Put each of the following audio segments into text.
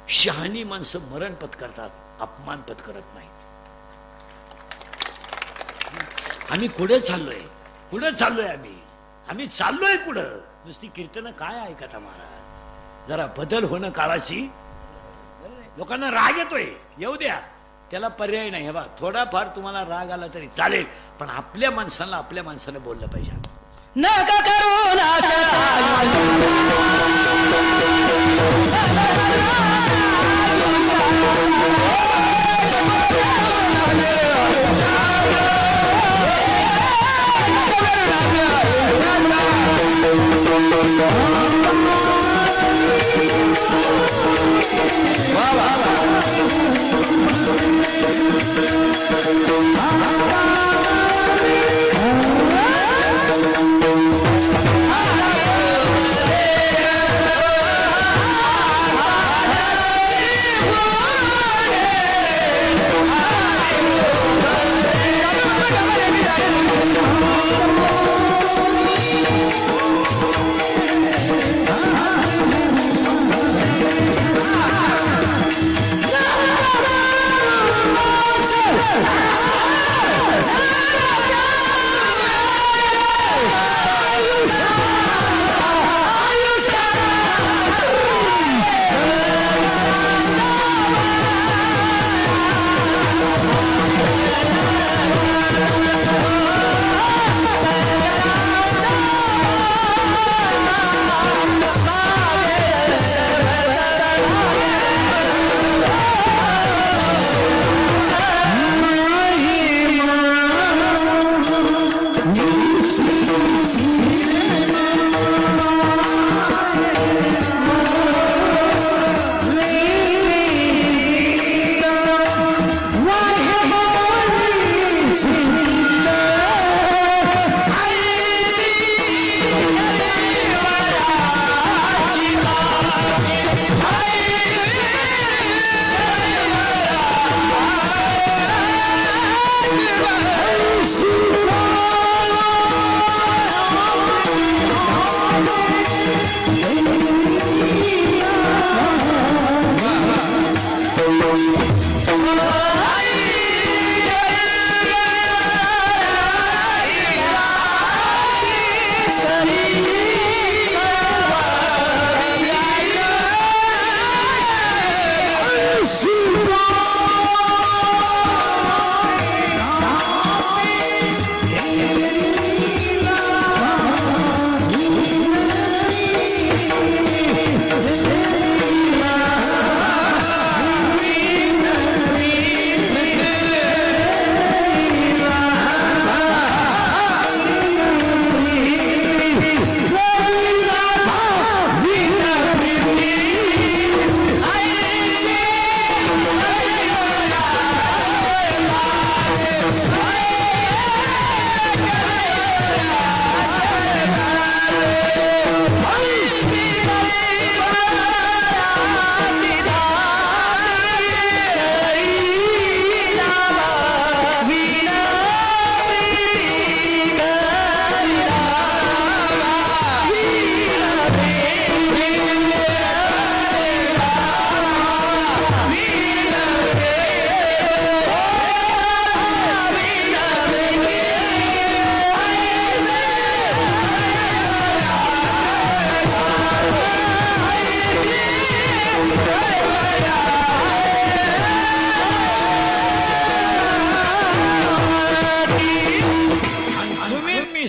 शहाणी माणसं मरण पत्करतात, अपमान पत्करत नाहीत. आम्ही कुठे चाललोय, कुठं चाललोय आम्ही चाललोय कुठं? नुसती कीर्तन काय ऐकता महाराज? जरा बदल होणं काळाची. लोकांना राग येतोय, येऊ द्या, त्याला पर्याय नाही. हे बा, थोडाफार तुम्हाला राग आला तरी चालेल, पण आपल्या माणसानं बोललं पाहिजे. नका करू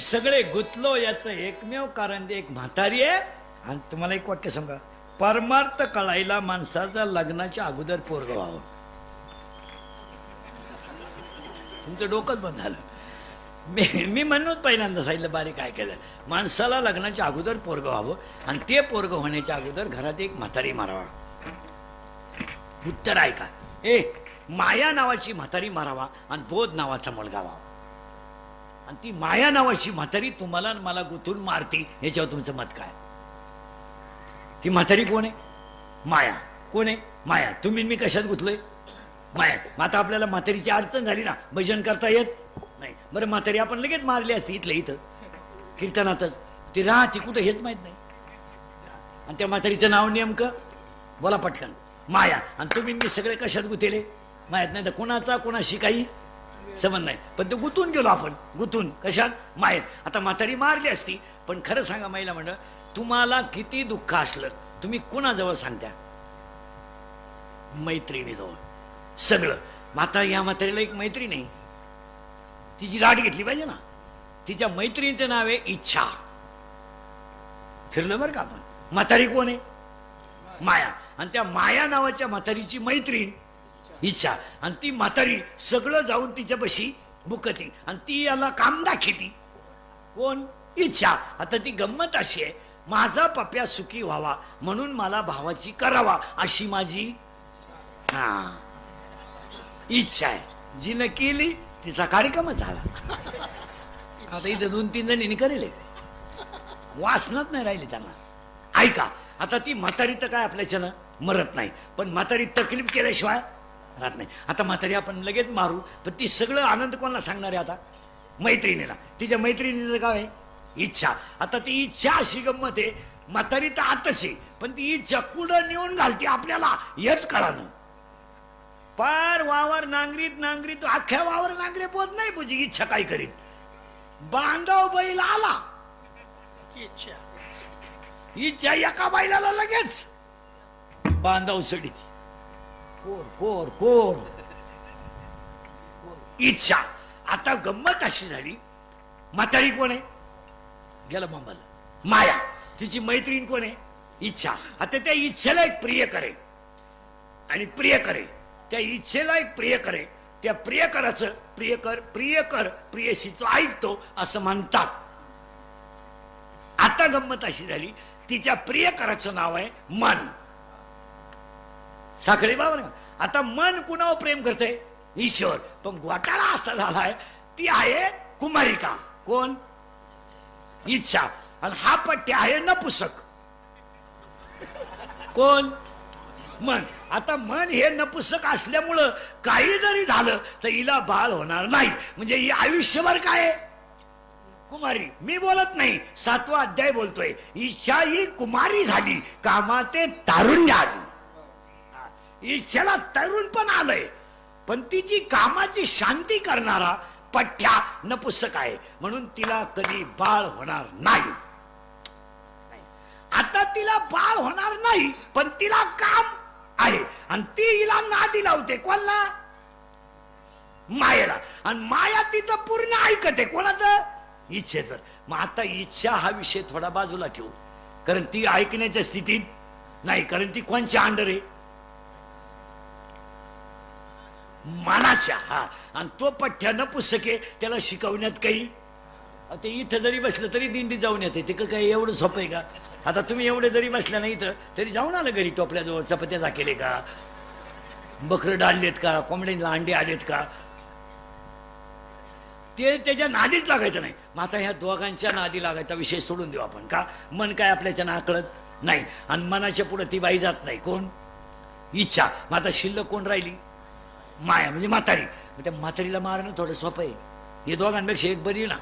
सगळे गुंतलो याचं एकमेव कारण ते एक म्हातारी आहे. आणि तुम्हाला एक वाक्य सांगा, परमार्थ कळायला माणसाचा लग्नाच्या अगोदर पोरग व्हावं. तुमचं डोकंच बंद झालं. मी म्हणून पहिल्यांदा सांगितलं, बारीक काय केलं, माणसाला लग्नाच्या अगोदर पोरग व्हावं आणि ते पोरग होण्याच्या अगोदर घरात एक म्हातारी मारावा. उत्तर आहे का? माया नावाची म्हातारी मारावा आणि बोध नावाचा मुलगा व्हावा. आणि ती माया नावाची म्हातारी तुम्हाला मला गुंतून मारती, याच्यावर तुमचं मत काय? ती म्हातारी कोण आहे? माया. कोण आहे? माया. तुम्ही मी कशात गुंतलोय? माया. आता आपल्याला म्हातारीची अडचण झाली ना, भजन करता येत नाही. बरं, म्हातारी आपण लगेच मारली असती इथलं इथं कीर्तनातच. ती राहती कुठं हेच माहित नाही. आणि त्या म्हातारीचं नाव नेमकं बोला पटकन. माया. आणि तुम्ही मी सगळे कशात गुतेले माहित नाही तर कोणाचा कोणाशी काही संबंध नाही, पण तो गुतून गेलो आपण. गुतून कशात? मायेत. आता म्हातारी मारली असती, पण खरं सांगा महिला म्हणलं, तुम्हाला किती दुःख असलं तुम्ही कोणाजवळ सांगत्या? मैत्रिणीजवळ सगळं. माता या म्हातारीला एक मैत्रीण आहे, तिची गाठ घेतली पाहिजे ना. तिच्या मैत्रिणीचं नाव आहे इच्छा. फिरलं बरं का आपण. म्हातारी कोण आहे? माया. आणि त्या माया नावाच्या म्हातारीची मैत्रीण इच्छा. आणि ती म्हातारी सगळं जाऊन तिच्यापाशी बुकती आणि ती याला काम दाखवती. कोण? इच्छा. आता ती गंमत अशी आहे, माझा पप्या सुखी व्हावा म्हणून मला भावाची करावा अशी माझी इच्छा आहे. जिनं केली तिचा कार्यक्रमच झाला. आता इथं 2-3 जणींनी करेल, वासनात नाही राहिली त्यांना. ऐका, आता ती म्हातारी तर काय आपल्याच्यानं मरत नाही, पण म्हातारी तकलीफ केल्याशिवाय राहत नाही. आता म्हातारी आपण लगेच मारू, पण ती सगळं आनंद कोणाला सांगणार आहे? आता मैत्रिणीला. तिच्या मैत्रिणीचं काय आहे? इच्छा. आता ती इच्छा अशी गंमत आहे, म्हातारी तर आताच आहे, पण ती इच्छा कुठं नेऊन घालते आपल्याला हेच कळालं. पार वावर नांगरीत नांगरीत अख्ख्या वावर नांगरे पोत नाही बुजी. इच्छा काय करीत? बांधव बैल आला, इच्छा एका बैलाला लगेच बांधव चढी. कोर कोर कोर इच्छा. आता गंमत अशी झाली, म्हातारी कोण आहे? गेला बंबाला. माया. तिची मैत्रीण कोण आहे? इच्छा. आता त्या इच्छेला एक प्रिय करे आणि प्रिय करे, त्या इच्छेला एक प्रिय करे, त्या प्रियकराचं प्रियकर प्रियकर प्रियशीचं ऐकतो असं म्हणतात. आता गंमत अशी झाली, तिच्या प्रियकराचं नाव आहे मन. साखळी बाबर. आता मन कुणावर प्रेम करते? ईश्वर. पण घोटाळा असा झालाय, ती आहे कुमारिका. कोण? इच्छा. आणि हा पट्ट्या आहे नपुसक. कोण? मन. आता मन हे नपुसक असल्यामुळं काही जरी झालं तर हिला बाळ होणार नाही, म्हणजे ही आयुष्यभर काय कुमारी. मी बोलत नाही, 7वा अध्याय बोलतोय. इच्छा ही कुमारी झाली, कामाते तारुण्य आली. इच्छेला तरुण पण आलंय, पण तिची कामाची शांती करणारा पठ्या नपुसक आहे, म्हणून तिला कधी बाळ होणार नाही. आता तिला बाळ होणार नाही, पण तिला काम आहे आणि ती हिला नादी लावते. कोणाला? मायेला. आणि माया तिचं पूर्ण ऐकते. कोणाचं? इच्छेचं. मग आता इच्छा हा विषय थोडा बाजूला ठेवू, कारण ती ऐकण्याच्या स्थितीत नाही, कारण ती कोणच्या अंडर आहे? मनाच्या. हा. आणि तो पठ्या नपुसके, त्याला शिकवण्यात काही, ते इथं जरी बसलं तरी दिंडी जाऊन येते. ते काही एवढं सोपं आहे का? आता तुम्ही एवढे जरी बसल्या नाही इथं तरी जाऊन आलं घरी, टोपल्याजवळ चपात्या झाकेले का, बकरं डाळलेत का, कोंबड्यांना अंडे आलेत का, ते त्याच्या नादीच लागायचं नाही. मग आता ह्या दोघांच्या नादी लागायचा विषय सोडून देऊ आपण. का? मन काय आपल्याच्या नाकळत नाही आणि मनाच्या पुढे ती बाई जात नाही. कोण? इच्छा. मग आता शिल्लक कोण राहिली? माया, म्हणजे म्हातारी. मग त्या म्हातारीला मारणं थोडं सोपं आहे. हे दोघांपेक्षा एक बरी ना.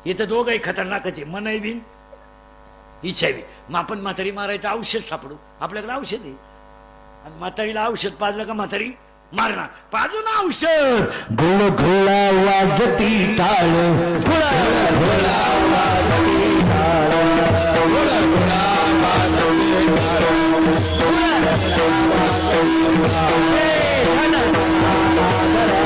हे तर दोघंही खतरनाकच आहे, मन आहे बिन इच्छा बी. मग आपण म्हातारी मारायचं औषध सापडू, आपल्याकडे औषध आहे. आणि म्हातारीला औषध पाजलं का म्हातारी मारणार. पाजून औषध घोळ घोळा वाजती टाळ, घोळा घोळा वाजती टाळ, घोळा घोळा वाजती टाळ, घोळा घोळा वाजती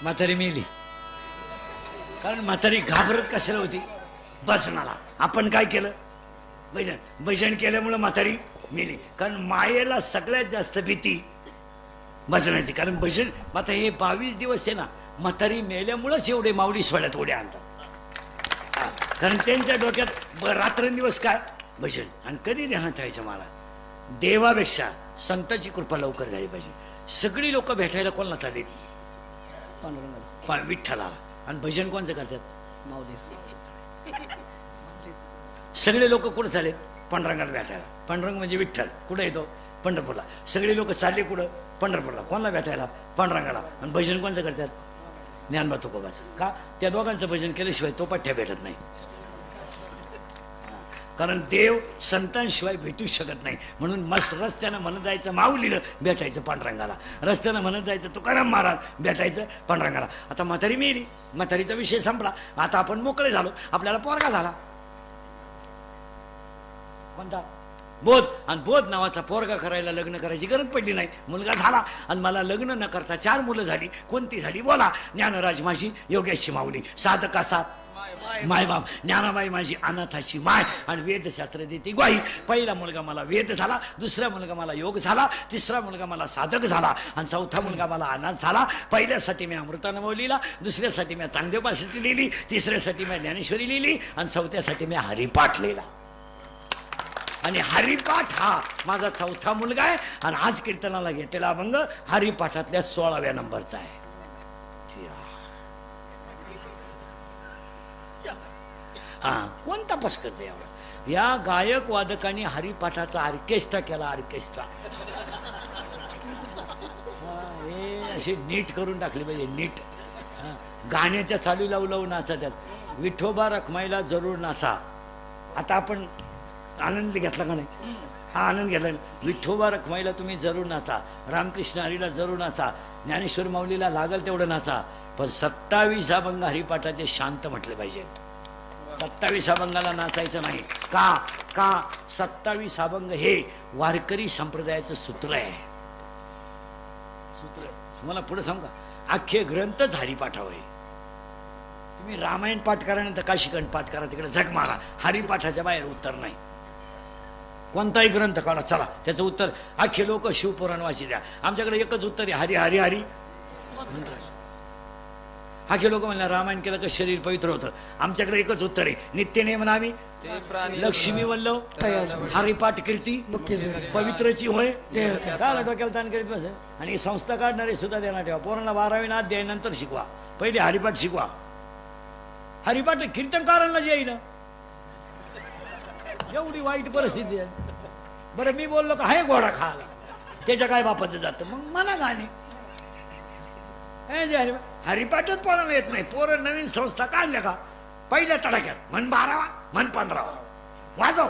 म्हातारी मेली. कारण म्हातारी घाबरत कशाला होती? बसणाला. आपण काय केलं? भजन केल्यामुळं म्हातारी मेली. कारण मायेला सगळ्यात जास्त भीती बसण्याची. कारण भजन आता हे 22 दिवस आहे ना, म्हातारी मेल्यामुळंच एवढे माऊली सोड्यात उड्या आणतात. कारण त्यांच्या डोक्यात रात्रंदिवस काय भजन. आणि कधी ध्यानात ठेवायचं मला, देवापेक्षा संतांची कृपा लवकर झाली पाहिजे. सगळी लोक भेटायला कोणाला चालेल? विठ्ठलाला. आणि भजन कोणचं करतात? सगळे लोक कुठं चालेल? पांडुरंगाला भेटायला. पांडुरंग म्हणजे विठ्ठल. कुठं येतो? पंढरपूरला. सगळे लोक चालले कुठं? पंढरपूरला. कोणाला भेटायला? पांडुरंगाला. आणि भजन कोणचं करतात? ज्ञानबा तुकोबाचं. का? त्या दोघांचं भजन केल्याशिवाय तो पठ्ठ्या भेटत नाही. कारण देव संतांशिवाय भेटूच शकत नाही. म्हणून मस्त रस्त्यानं म्हणत जायचं माऊलीला, भेटायचं पांडुरंगाला. रस्त्यानं म्हणत जायचं तुकाराम महाराज, भेटायचं पांडुरंगाला. आता म्हातारी मेली, म्हातारीचा विषय संपला. आता आपण मोकळे झालो. आपल्याला पोरगा झाला. कोणता? बोध. आणि बोध नावाचा पोरगा करायला लग्न करायची गरज पडली नाही. मुलगा झाला. आणि मला लग्न न करता 4 मुलं झाली. कोणती झाली? बोला. ज्ञानराज माझी योगेशची माऊली. साधकाचा मायबाप. ज्ञानाबाई माझी अनाथाची माय. आणि वेदशास्त्र देते ग्वाही. पहिला मुलगा मला वेद झाला, दुसरा मुलगा मला योग झाला, तिसरा मुलगा मला साधक झाला, आणि चौथा मुलगा मला अनाथ झाला. पहिल्यासाठी मी अमृतानुभव लिहिला, दुसऱ्यासाठी मी चांगदेव पासष्टी लिहिली, तिसऱ्यासाठी मी ज्ञानेश्वरी लिहिली, आणि चौथ्यासाठी मी हरिपाठ लिहिला. आणि हरिपाठ हा माझा चौथा मुलगा आहे. आणि आज कीर्तनाला घेतलेला अभंग हरिपाठातल्या 16व्या नंबरचा आहे. हा, कोण तपास करते एवढा? या गायक वादकांनी हरिपाठाचा ऑर्केस्ट्रा केला. ऑर्केस्ट्रा हे असे नीट करून टाकले पाहिजे. नीट गाण्याच्या चालू लावू लावू नाचा. त्यात विठोबा रखमाईला जरूर नाचा. आता आपण आनंद घेतला का नाही? हा आनंद घेतला. विठोबा रखमाईला तुम्ही जरूर नाचा, रामकृष्ण हरीला जरूर नाचा, ज्ञानेश्वर माऊलीला लागल तेवढं नाचा. पण 27 अभंग हरिपाठाचे शांत म्हटले पाहिजे. 27 अभंगाला नाचायचं नाही. का? का? 27 अभंग हे वारकरी संप्रदायाचं सूत्र आहे. सूत्र तुम्हाला पुढे सांगू का? अख्खे ग्रंथच हरिपाठावर आहे. तुम्ही रामायण पाठ करा नंतर काशीखंड पाठ करा, तिकडे झक मारा. हरिपाठाच्या बाहेर उत्तर नाही. कोणताही ग्रंथ काढा, चला त्याचं उत्तर. अख्खे लोक शिवपुराण वाची द्या. आमच्याकडे एकच उत्तर आहे, हरी हरी हरी मंत्र. अख्खे लोक म्हणलं रामायण केलं तर शरीर पवित्र होतं. आमच्याकडे एकच उत्तर आहे, नित्यनेम नामी लक्ष्मी वल्लव हरिपाठ कीर्ती पवित्रची होय. काय डोक्याला ताण करीत बस. आणि संस्था काढणारे सुद्धा देणार ठेवा. पोरांना 12वी ना अध्याय नंतर शिकवा, पहिले हरिपाठ शिकवा. हरिपाठ कीर्तनकारांना जे येईन. एवढी वाईट परिस्थिती आहे. बरं मी बोललो का हाय घोडा खायला, त्याच्या काय बापाचं जातं. मग मला गाणे हरिपाठच पोरांना येत नाही. पोरं नवीन संस्था काढल्या का पहिल्या तडाक्यात म्हण 12वा म्हण 15वा वाजव.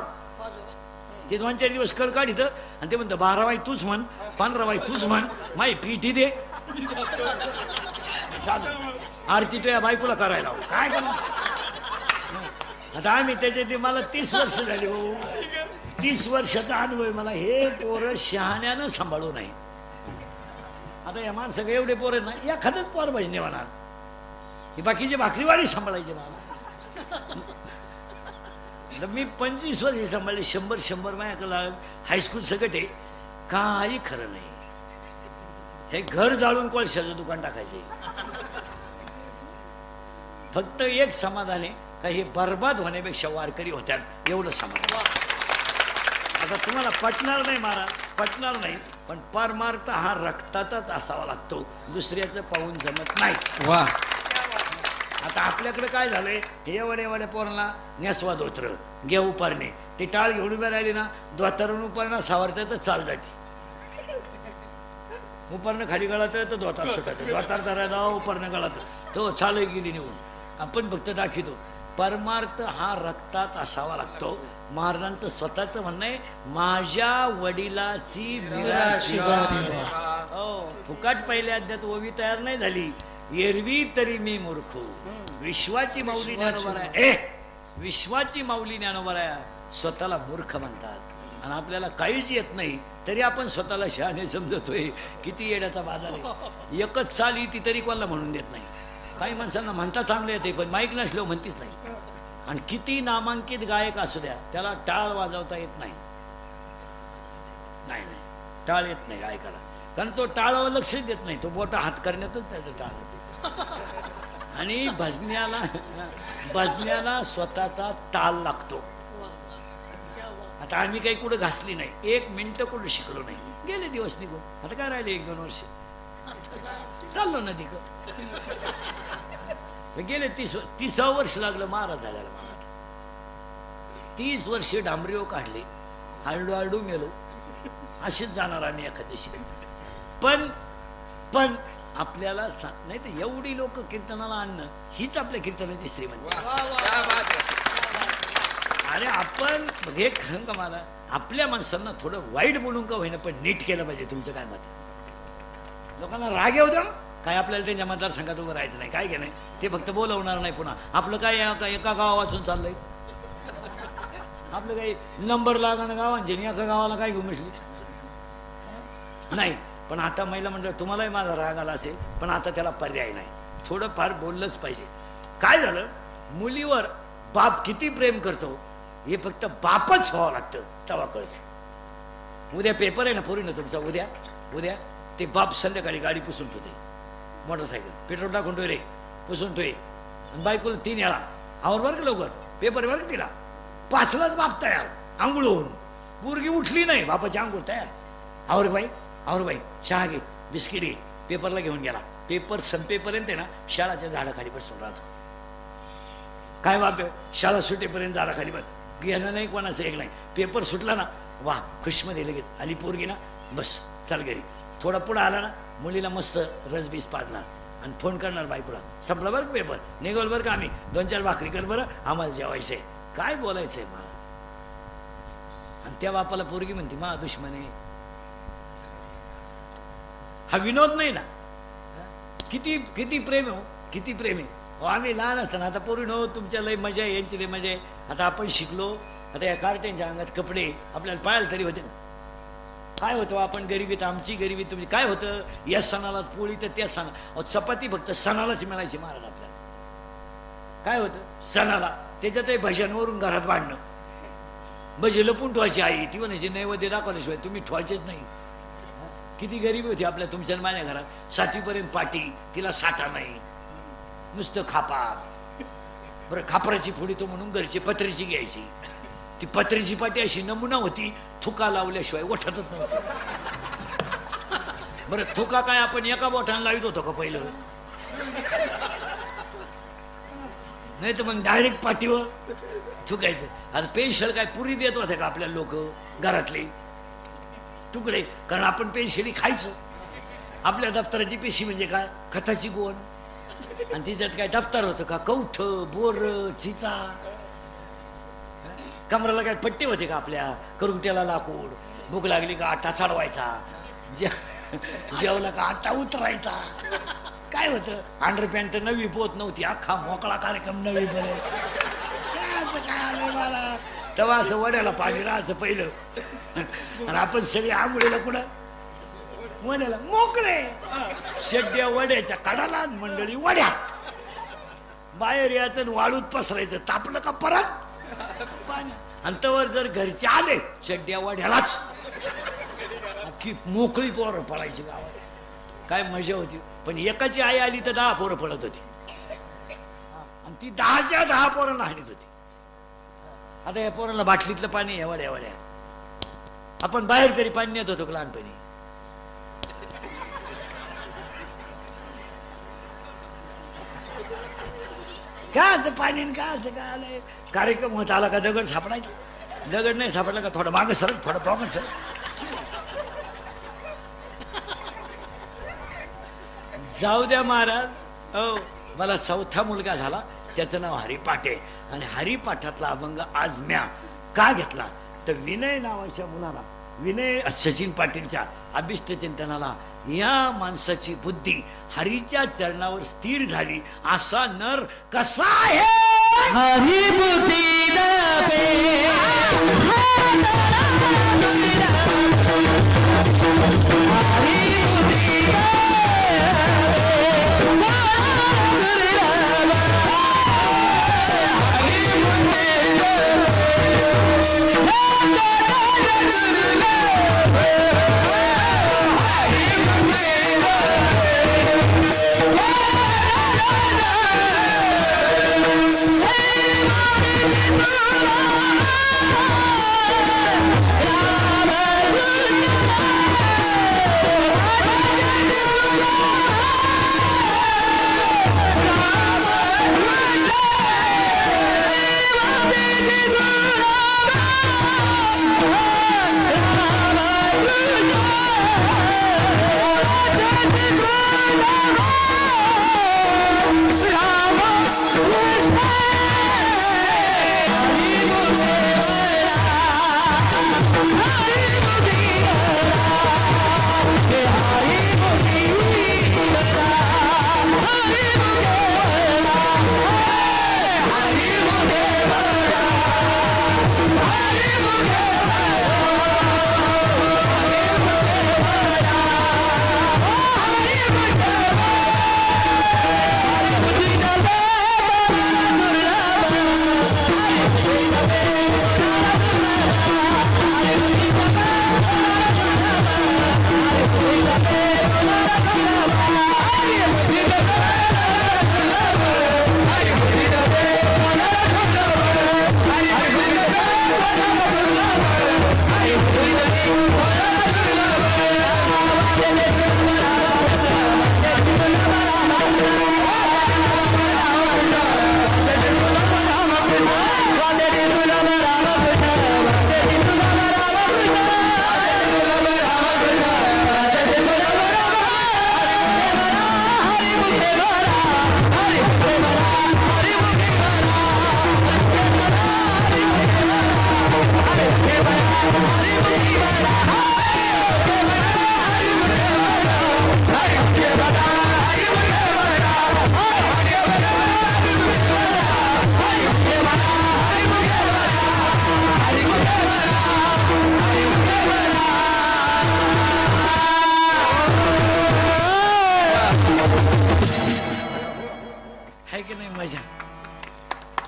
ते 2-4 दिवस कळ काढित आणि ते म्हणतं 12वाई तूच म्हण, 15वाई तूच म्हण, माई पीठी दे. आरती तो या बायकोला करायला काय करू. आता आम्ही त्याच्यात मला 30 वर्ष झाली भाऊ. 30 वर्षाचा अनुभव मला. हे पोरं शहाण्यानं सांभाळू नाही. आता या माणसं एवढे पोरं ना, एखादंच पोर भजने म्हणणार. ही बाकीची भाकरीवाडी सांभाळायची मला. मी 25 वर्ष सांभाळले. 100 माझ्याकडे हायस्कूल सगळं आहे. काही खरं नाही. हे घर जाळून कोळशाचं दुकान टाकायचे. फक्त एक समाधान आहे का हे बर्बाद होण्यापेक्षा वारकरी होत्यात, एवढं समाधान. आता तुम्हाला पटणार नाही महाराज, पटणार नाही, पण परमार्थ हा रक्तातच असावा लागतो. दुसऱ्याचं पाहून जमत नाही. वा. आता आपल्याकडे काय झालंय, हे वडे पोरांना नेसवा धोत्र घेऊ पारणे. ते टाळ घेऊन उभे राहिले ना, धोतरून उपरणं सावरतात चाल जाते. उपरनं खाली गळात तर धोतार सुटायचं, धोतार धरायला उपरनं गळात तो चालू गेली निघून. आपण फक्त दाखवतो. परमार्थ हा रक्तात असावा लागतो. महाराजांचं स्वतःचं म्हणणं आहे, माझ्या वडिलाची मिराशी हो, फुकाट पहिल्या अध्यात ओवी तयार नाही झाली. एरवी तरी मी मूर्ख, विश्वाची माऊली ज्ञानोबा आहे. विश्वाची माऊली ज्ञानोबा आहे. स्वतःला मूर्ख म्हणतात आणि आपल्याला काहीच येत नाही तरी आपण स्वतःला शहाणे समजतोय. किती येड्याचा बाजार आहे. एकच चाल ती तरी कोणाला म्हणून देत नाही. काही माणसांना म्हणता चांगले येते पण माईक नसलो म्हणतीच नाही. आणि किती नामांकित गायक असू द्या त्याला टाळ वाजवता येत नाही. नाही नाही टाळ येत नाही गायकाला, कारण तो टाळावर लक्ष देत नाही. तो मोठा हात करण्यातच त्याचा टाळ. आणि भजन्याला स्वतःचा ताल लागतो. आता आम्ही काही कुठं घासली नाही, 1 मिनिट कुठं शिकलो नाही. गेले दिवस निघून, आता काय राहिले 1-2 वर्ष चाललो नदी गेले. 30 वर्ष लागलं महाराज झाल्याला. मला 30 वर्ष डांबरीव काढले, हळूहळू मेलो. असेच जाणार आम्ही एखाद्याशी. पण आपल्याला नाही तर एवढी लोक कीर्तनाला आणणं हीच आपल्या कीर्तनाची श्रीमंती. अरे आपण हे खरं का, मला आपल्या माणसांना थोडं वाईट बोलून का होईना पण नीट केलं पाहिजे. तुमचं काय मत? लोकांना राग येऊ द्या काय, आपल्याला त्यांच्या मतदारसंघात उभं राहायचं नाही. काय नाही ते फक्त बोलवणार नाही पुन्हा. आपलं काय एका गावा वाचून चाललंय. आपलं काही नंबर लागानं गावांचे एका गावाला काय घेऊन बसली नाही. पण आता महिला मंडळ तुम्हालाही माझा राग आला असेल पण आता त्याला पर्याय नाही. थोडं फार बोललंच पाहिजे. काय झालं, मुलीवर बाप किती प्रेम करतो हे फक्त बापच व्हावं लागतं तेव्हा कळतं. उद्या पेपर आहे ना पोरीनं तुमचा, उद्या ते बाप संध्याकाळी गाडी पुसून ठेवते, मोटरसायकल पेट्रोल टाकून ठेव रे पुसून ठेवे. आणि बायकोला 3 वेळा आवर वर्ग लवकर पेपर वर्ग तिला 5लाच बाप तयार आंघोळ होऊन. पोरगी उठली नाही बापाची आंघोळ तयार. आवर बाई चहा घे, बिस्किट घे. पेपरला घेऊन गेला. पेपर संपेपर्यंत आहे ना शाळाच्या झाडाखाली बसून राहतो. काय बाप शाळा सुटेपर्यंत झाडाखाली बस, घेणं नाही कोणाचं एक नाही. पेपर सुटला ना वा खुशमध्ये लगेच आली पोरगी ना बस चल घरी. थोडा पुढं आला ना मुलीला मस्त रसबीस पाजणार आणि फोन करणार बायकोला, संपला बरं पेपर, निघाल बरं का आम्ही, 2-4 भाकरी कर बरं आम्हाला जेवायचंय. काय बोलायचंय मला. आणि त्या बापाला पोरगी म्हणते मा दुश्मन आहे. हा विनोद नाही ना. किती किती प्रेम हो, किती प्रेम आहे. आम्ही लहान असताना, आता पोरी नो तुमच्या लय मजा आहे, यांची लय मजा आहे. आता आपण शिकलो, आता या कार्टेनच्या अंगात कपडे आपल्याला पाहायला तरी होते ना. काय होतं आपण गरिबीत, आमची गरिबी तुमची. काय होतं या सणाला पोळी तर त्या सणा चपाती फक्त सणालाच मिळायची महाराज आपल्याला. काय होतं सणाला, त्याच्यातही भजनवरून घरात बांधणं. भजे लपून ठेवायची आई, ती म्हणायची नैवेद्य दाखवल्याशिवाय तुम्ही ठेवायचेच नाही. किती गरिबी होती आपल्या तुमच्या माझ्या घरात. 7वीपर्यंत पाटी, तिला साठा नाही, नुसतं खापा. बरं खापराची फोडी तो म्हणून घरची पत्रीची घ्यायची. ती पत्रीची पाटी अशी नमुना होती, थुका लावल्याशिवाय ओठतच नव्हती. बरं थुका काय आपण एका बोटाने लावित होतो का पहिलं? नाही तर मग डायरेक्ट पाठीवर थुकायचं. आता पेन्शन काय पुरी देत होते का आपल्याला लोक घरातले तुकडे? कारण आपण पेन्शिली खायचं. आपल्या दप्तराची पेशी म्हणजे काय, खताची गोण. आणि तिच्यात काय दप्तर होतं का, कौठ, बोर, चिचा. कमराला काय पट्टे होते का आपल्या, करुंट्याला लाकूड. भूक लागली का आटा चढवायचा, जेवला का आटा उतरायचा. काय होतं अंडरपॅन्ट नवी पोत नव्हती, अख्खा मोकळा कार्यक्रम नवी बरे. काय आलंय मला तेव्हा असं वड्याला पाणी राहायचं पहिलं. आणि आपण सगळे आंघोळीला कुठं वड्याला मोकळे, शेड्या वड्याच्या कडाला मंडळी वड्या. बाहेर यायचं वाळूत पसरायचं, तापलं का परत पाणी. अंतवर जर घरचे आले शेड्या वड्यालाच की मोकळी पोरं पडायची गावात. काय मजा होती. पण एकाची आई आली तर 10 पोरं पडत होती आणि ती 10च्या 10 पोरांना हाणीत होती. आता या पोरांना बाटलीतलं पाणी एवढ्या एवढ्या. आपण बाहेर तरी पाणी नेत होतो लहानपणी. काय पाणी काय असं काय आलंय. कार्यक्रम होत आला का दगड सापडायचा, दगड नाही सापडला का थोडं मागं सरक, थोडं मागं सरक. जाऊ द्या महाराज. हो, मला चौथा मुलगा झाला, त्याचं नाव हरिपाठ आहे. आणि हरिपाठातला अभंग आज म्या का घेतला तर विनय नावाच्या मुलाला, विनय सचिन पाटीलच्या अभिष्ट चिंतनाला या माणसाची बुद्धी हरीच्या चरणावर स्थिर झाली. असा नर कसा आहे हरी बुद्धी दाबे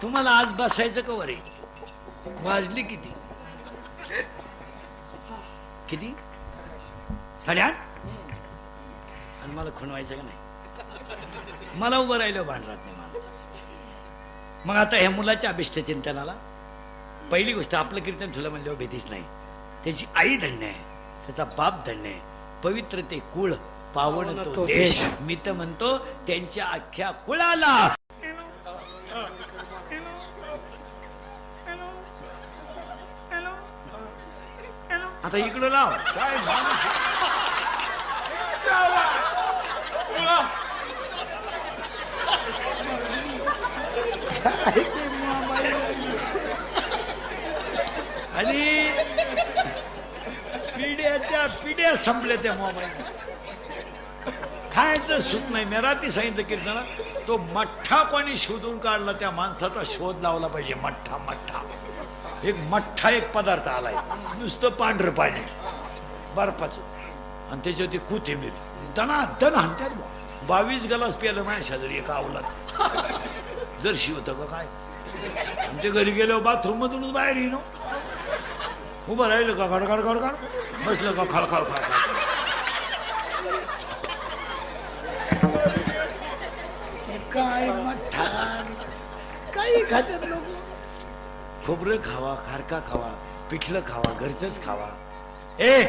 तुम्हाला आज बसायचं का वरे वाजली किती किती 8:30 आणि मला खुणवायचं का नाही मला उभं राहिलं भांडरात नाही मला मग आता ह्या मुलाच्या अभिष्ट चिंतनाला पहिली गोष्ट आपलं कीर्तन तुला म्हणल्यावर भीतीच नाही त्याची आई धन्य आहे त्याचा बाप धन्य आहे पवित्र ते कुळ पावन तो देश मी तर म्हणतो त्यांच्या अख्ख्या कुळाला आता इकडं लाव काय आणि पिढ्याच्या पिढ्या संपल्या त्या मोबाईल खायचं सुख नाही मी रात्री सांगितलं कीर्तनाला तो मठ्ठा कोणी शोधून काढला त्या माणसाचा शोध लावला पाहिजे मठ्ठा मठ्ठा एक मठ्ठा एक पदार्थ आलाय नुसतं पांढरं पाणी बर्फाचं आणि त्याच्यावरती कोथिंबीर दनादन हाणत्यात 22 गलास प्यालं माझ्या शेजारी एका अवलात जर शिवतं का काय आणि ते घरी गेल्यावर बाथरूम मधूनच बाहेर येईन उभं राहिलं का खडखड खडखड बसलं का खळखळ खळखळ काय मठ्ठा काही खात्यात लोक खोबरं खावा खारका खावा पिठलं खावा घरचंच खावा ए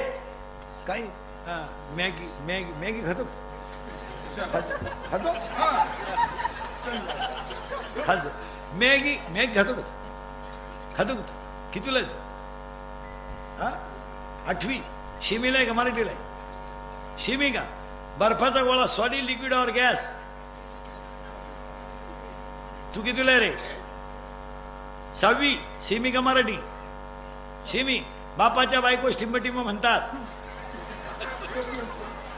काय मॅगी मॅगी मॅगी खातो खातो खातो मॅगी मॅगी खातो का खातो का कितीला येतो 8वी शिमीला आहे का मराठीला आहे शिमी का बर्फाचा गोळा सॉलिड लिक्विड और गॅस. तू कितीला रे? 6वी. सिमी का मराठी? सिमी. बापाच्या बायको टिंब म्हणतात.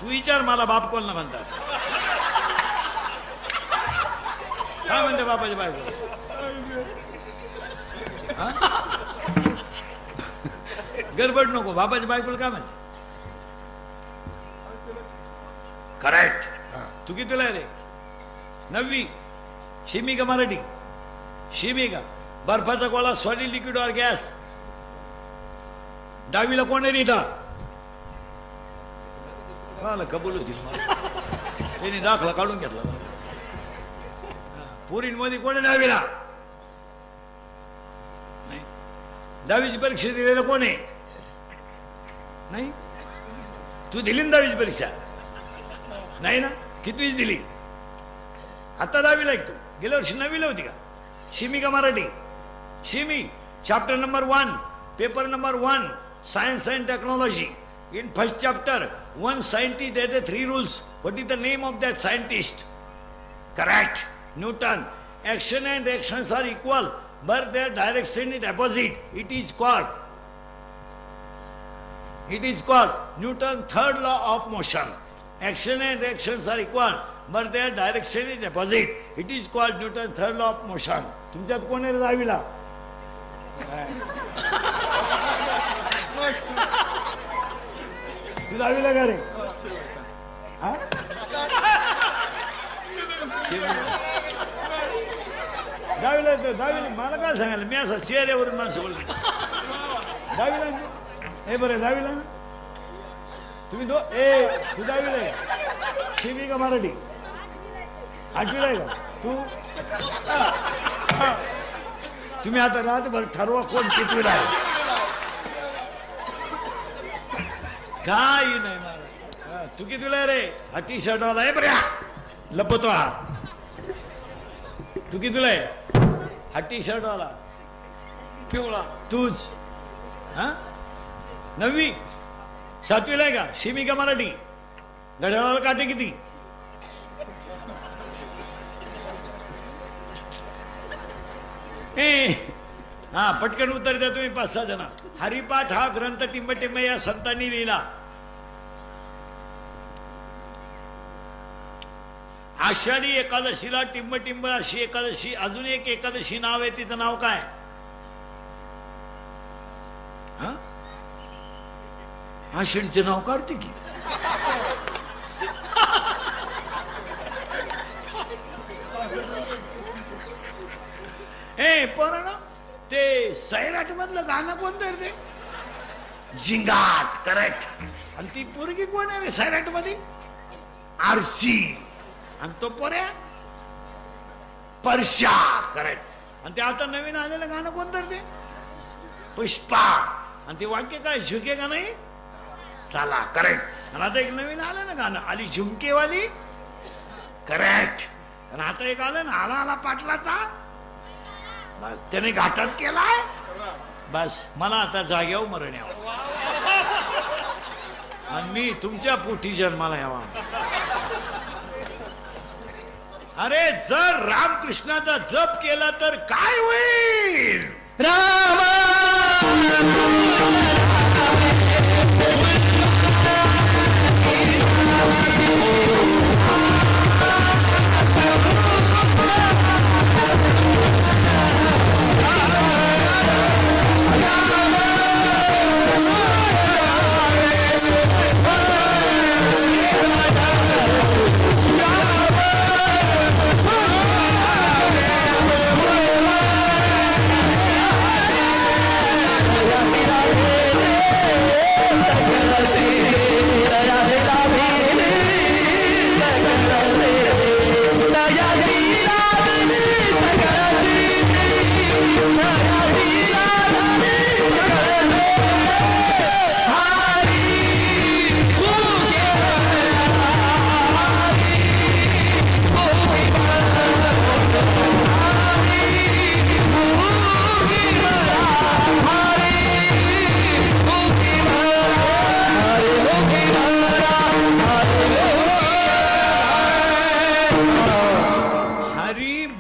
तू विचार मला बाप कोणला म्हणतात. काय म्हणते बापाच्या बायको? गडबड नको. बापाच्या बायकोला काय म्हणते? करेक्ट. तू कितीला रे? 9वी. शिमी का मराठी? शिमी का. बर्फाचा गोळा सॉलिड लिक्विड और गॅस. 10वीला कोण आहे इथं? मला कबूल होतील मला. त्यांनी दाखला काढून घेतला. पोरींमध्ये कोण आहे 10वीला? नाही. 10वीची परीक्षा दिलेलं कोण आहे? नाही. तू दिली ना 10वीची परीक्षा? नाही ना. कितीच दिली? आता 10वीला आहे तू. गेल्या वर्षी 9वीला होती का? शिमी का मराठी? शिमी. Chapter number 1, paper number 1, science and technology. In first chapter, one scientist had the 3 rules. What is the name of that scientist? Correct. Newton. Action and reactions are equal, but their direction is opposite. It is called Newton's third law of motion. Action and reactions are equal, but their direction is opposite. It is called Newton's third law of motion. तुमच्यात कोण आहे 10वीला? तू 10वीला का रे? 10वीला मला काय सांगायला? मी असं चेहऱ्यावरून माणसं बोलतो. 10वीला हे बरं. 10वीला ना तुम्ही तू 10वीला आहे? शिमी का मराठी? 8वीला आहे का तू? तुम्ही आता रातभर ठरवा कोण कितवीला आहे. काही नाही मला. तू कितीला रे? हा टी शर्ट वाला आहे बऱ्या लपतो हा. तू कितीला आहे? हा टी शर्ट वाला पिवळा. तूच 9वी. 7वीला आहे का? शिमी का मराठी? घड्याळाला काटे किती? हा पटकन उत्तर द्या तुम्ही 5-6 जण. हरिपाठ हा ग्रंथ टिंब या संतांनी लिहिला. आषाढी एकादशीला टिंब अशी एकादशी. अजून एक एकादशी नाव आहे, तिचं नाव काय? आषाढीचे नाव काढते की? पण ते सैराट मधलं गाणं कोणतं ते? झिंगाट. करेक्ट. आणि ती पोरगी कोण आहे सैराट मध्ये? आरशी. आणि तो पोऱ्या परशा. करेक्ट. आणि ते आता नवीन आलेलं गाणं कोणतं ते? पुष्पा. आणि ते वाक्य काय? झुके का नाही चला. करेक्ट. आणि आता एक नवीन आलं ना गाणं, आली झुमकेवाली. करेक्ट. आणि आता एक आलं ना, आला पाटलाचा. बस त्याने घाटात केलाय. बस मला आता जाग्यावर मरण यावं आणि मी तुमच्या पोटी जन्माला यावा. अरे जर रामकृष्णाचा जप केला तर काय होईल? राम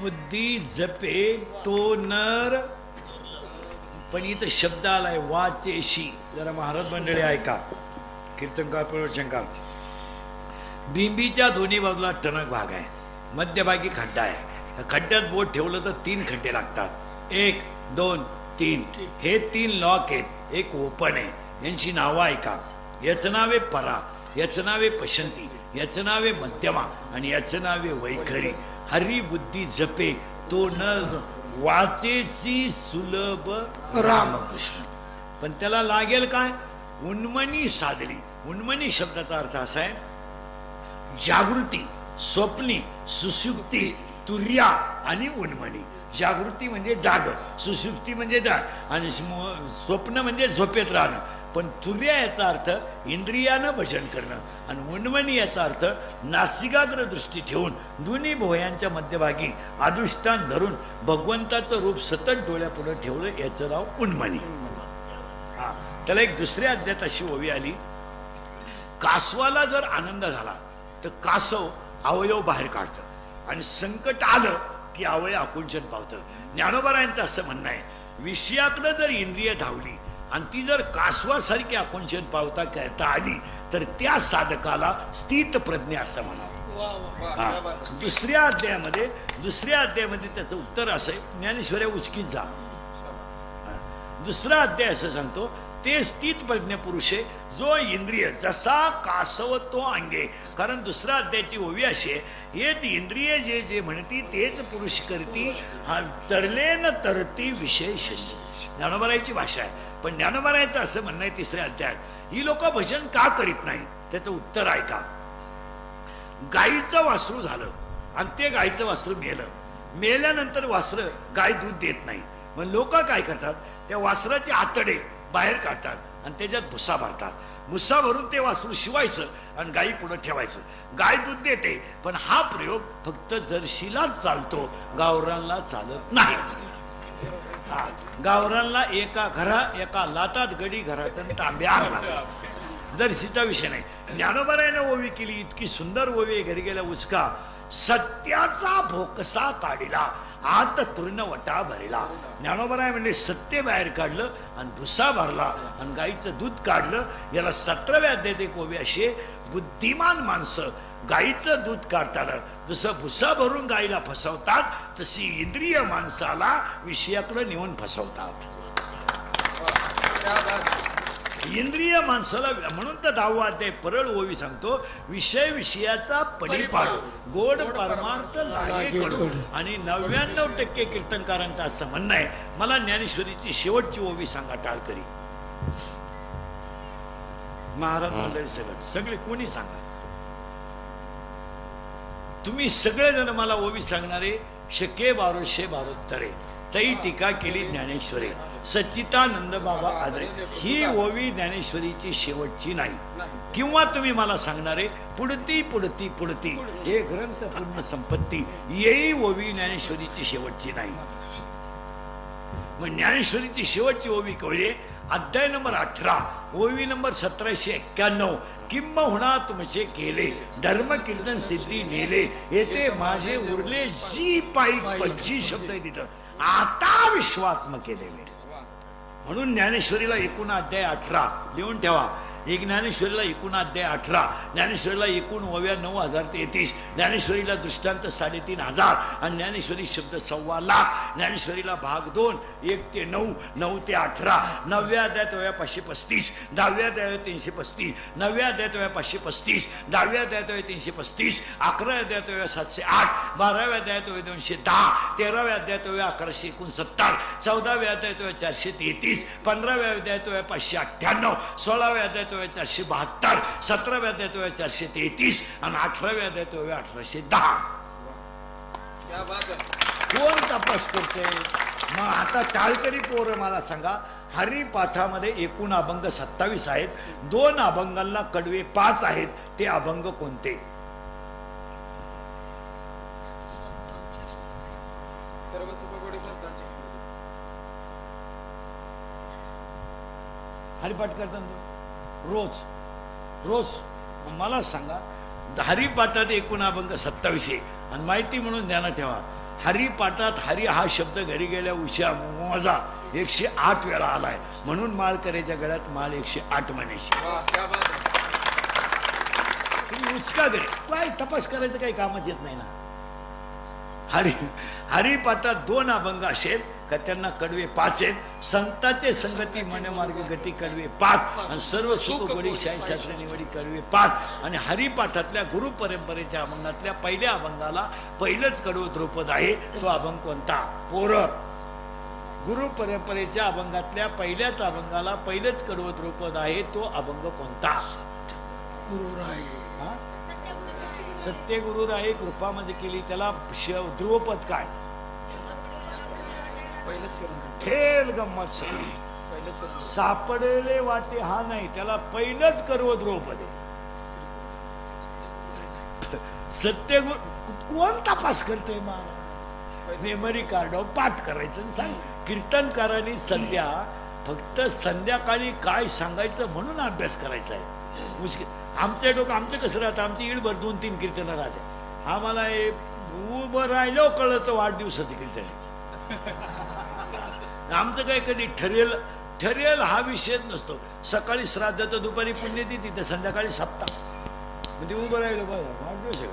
बुद्धी जपे तो नर. पण इथं शब्द आलाय वाचेशी. जरा महाराज मंडळी ऐका, कीर्तनकार प्रवचनकार. बिंबीच्या दोन्ही बाजूला टणक भाग आहे, मध्यभागी खड्डा आहे. त्या खड्ड्यात बोट ठेवलं तर 3 खड्डे लागतात. 1 2 3. हे 3 लॉक आहेत. एक ओपन आहे. यांची नावं ऐका. याचं नाव आहे परा, याचं नाव आहे पशंती, याचं नाव आहे मध्यमा आणि याचं नाव आहे वैखरी. हरी बुद्धी जपे तो न वाचेची सुलभ रामकृष्ण. पण त्याला लागेल काय? उन्मनी साधली. उन्मनी शब्दाचा अर्थ असा आहे जागृती, स्वप्नी, सुषुप्ती, तुर्या आणि उन्मनी. जागृती म्हणजे जाग, सुषुप्ती म्हणजे जाग आणि स्वप्न म्हणजे झोपेत राहणं. पण तुर्या याचा अर्थ इंद्रियानं भजन करणं आणि उन्मनी याचा अर्थ नासिकाग्र दृष्टी ठेवून दोन्ही भुवयांच्या मध्यभागी अधिष्ठान धरून भगवंताचं रूप सतत डोळ्यापुढे ठेवलं, याचं नाव उन्मनी. त्याला एक दुसऱ्या अध्यायात अशी ओवी आली. कासवाला जर आनंद झाला तर कासव अवयव बाहेर काढतं आणि संकट आलं की अवयव आकुंचन पावतं. ज्ञानोबरायांचं असं म्हणणं आहे, विषयाकडे जर इंद्रिय धावली आणि ती जर कासवासारखी आकुंचन पावता करता आली तर त्या साधकाला स्थित प्रज्ञा असं म्हणावं. दुसऱ्या अध्यायामध्ये त्याचं उत्तर असं आहे, ज्ञानेश्वऱ्या उचकीत जा. दुसरा अध्याय असं सांगतो, ते स्थित प्रज्ञ पुरुष आहे जो इंद्रिय जसा कासव तो अंगे. कारण दुसरा अध्यायाची ओवी अशी आहे, येत इंद्रिय जे जे म्हणती तेच पुरुष करती, हा तरले न तरती विशेष. ज्ञानोबरायची भाषा आहे. पण ज्ञानोबरायचं असं म्हणणं आहे तिसऱ्या अध्यायात, ही लोक भजन का करीत नाही? त्याचं उत्तर ऐका. गाईचं वासरू झालं आणि ते गाईचं वासरू मेल्यानंतर वासरं गाय दूध देत नाही. मग लोक काय करतात, त्या वासराचे आतडे बाहेर काढतात आणि त्याच्यात भुसा भरतात. भुसा भरून ते वासरू शिवायचं आणि गाई पुढे ठेवायचं. गाय दूध देते, पण हा प्रयोग फक्त जर्शीलाच चालतो, गावरांना चालत नाही. गावरांना एका लातात गडी घरात तांब्या आणला. जर्शीचा विषय नाही. ज्ञानोबरायाने ओवी केली, इतकी सुंदर ओवी. घरी गेल्या उचका. सत्याचा भोकसा ताडिला, आत तृण वटा भरला. ज्ञानोबराय म्हणजे सत्य बाहेर काढलं आणि भुसा भरला आणि गाईचं दूध काढलं. याला 17व्या अध्यायात एक ओवी अशी, बुद्धिमान माणसं गाईचं दूध काढताना जसं भुसा भरून गाईला फसवतात, तशी इंद्रिय माणसाला विषयाकडे नेऊन फसवतात. इंद्रिय माणसाला. म्हणून तर 10वा अध्याय परळ ओवी सांगतो, विषयाचा परिपाड गोड परमार्थ लागे कडू. आणि 99% कीर्तनकारांचं असं म्हणणं आहे, मला ज्ञानेश्वरीची शेवटची ओवी सांगा टाळकरी. महाराज मंडळी सगळे कोणी सांगा, तुम्ही सगळेजण मला ओवी सांगणारे. शके 1212 तई टीका केली ज्ञानेश्वरी, सच्चिदानंद बाबा आदरे. ही ओवी ज्ञानेश्वरीची शेवटची नाही. किंवा तुम्ही मला सांगणारे पुढती पुढती पुढती हे ग्रंथ पुण्य संपत्ती, येई ओवी ज्ञानेश्वरीची शेवटची नाही. मग ज्ञानेश्वरीची शेवटची ओवी कवळे अध्याय नंबर 18 ओवी नंबर 1791. किंबहुना तुमचे केले धर्म कीर्तन सिद्धी नेले, येते माझे उरले जी पायी. 25 शब्द आहे तिथं. आता विश्वात्मक केले. म्हणून ज्ञानेश्वरीला एकूण अध्याय 18 लिहून ठेवा. एक ज्ञानेश्वरीला एकूण अध्याय 18, ज्ञानेश्वरीला एकूण ओव्या 9033, ज्ञानेश्वरीला दृष्टांत 3500 आणि ज्ञानेश्वरी शब्द 1.25 लाख. ज्ञानेश्वरीला भाग 2 1 ते 9, 9 ते 18. 9व्या अध्यायात ओव्या 535, 10व्या अध्यायात 335, 9व्या अध्यायात ओव्या 535, 10व्या अध्यायात ओव्या 335, 11व्या अध्यायात ओव्या 708, 12व्या अध्यायात ओव्या 210, 13व्या अध्यायात ओव्या 1169, 14व्या अध्यायात ओव्या 433, 15व्या अध्यायात ओव्या 598, 16व्या अध्यायात 472, 17व्या अध्यायात 433 आणि 18व्या अध्यायात 1810. कोण तपास करते? मग आता टाळकरी पोरं मला सांगा, हरिपाठामध्ये एकूण अभंग 27 आहेत. 2 अभंगांना कडवे 5 आहेत. ते अभंग कोणते? हरिपाठ करताना रोज मला सांगा, हरिपाठात एकूण अभंग 27 आहे. आणि माहिती म्हणून ध्यानात ठेवा, हरिपाठात हरी हा शब्द घरी गेल्या उशा मोजा 108 वेळा आलाय, म्हणून माळकऱ्याच्या गळ्यात माळ 108 म्हणायची. तुम्ही उचका घरी काय तपास करायचं काही कामच येत नाही ना. हरिपाठात 2 अभंग असेल का त्यांना कडवे 5 आहेत. संतांचे संगती मनमार्ग गती कडवे 5 आणि सर्व सुख गोडी शाही शास्त्र निवडी कडवे 5. आणि हरिपाठातल्या गुरु परंपरेच्या अभंगातल्या पहिल्या अभंगाला पहिलंच कडवं ध्रुपद आहे. तो अभंग कोणता? पोर. गुरु परंपरेच्या अभंगातल्या पहिल्याच अभंगाला पहिलंच कडवं ध्रुपद आहे. तो अभंग कोणता? सत्य गुरु राही कृपा म्हणजे केली. त्याला ध्रुवपद काय? खेळ गंमत सगळी सापडले वाटे हा नाही, त्याला पहिलंच कर्व ध्रुवपद आहे. सत्य गुरु कोण तपास करतोय? मला मेमरी कार्ड पाठ करायचं सांग. कीर्तनकारांनी सध्या फक्त संध्याकाळी काय सांगायचं म्हणून अभ्यास करायचा आहे. मुश्किल. आमचं डोकं आमचं कसं राहतं, आमची ईडभर 2-3 कीर्तनं राहते. आम्हाला उभं राहिलो कळलं तर वाढदिवसाचं कीर्तन आहे. आमचं काय कधी ठरेल हा विषय नसतो. सकाळी श्राद्ध तर दुपारी पुण्यतिथी तर संध्याकाळी सप्ताह म्हणजे उभं राहिलो बघा वाढदिवस आहे.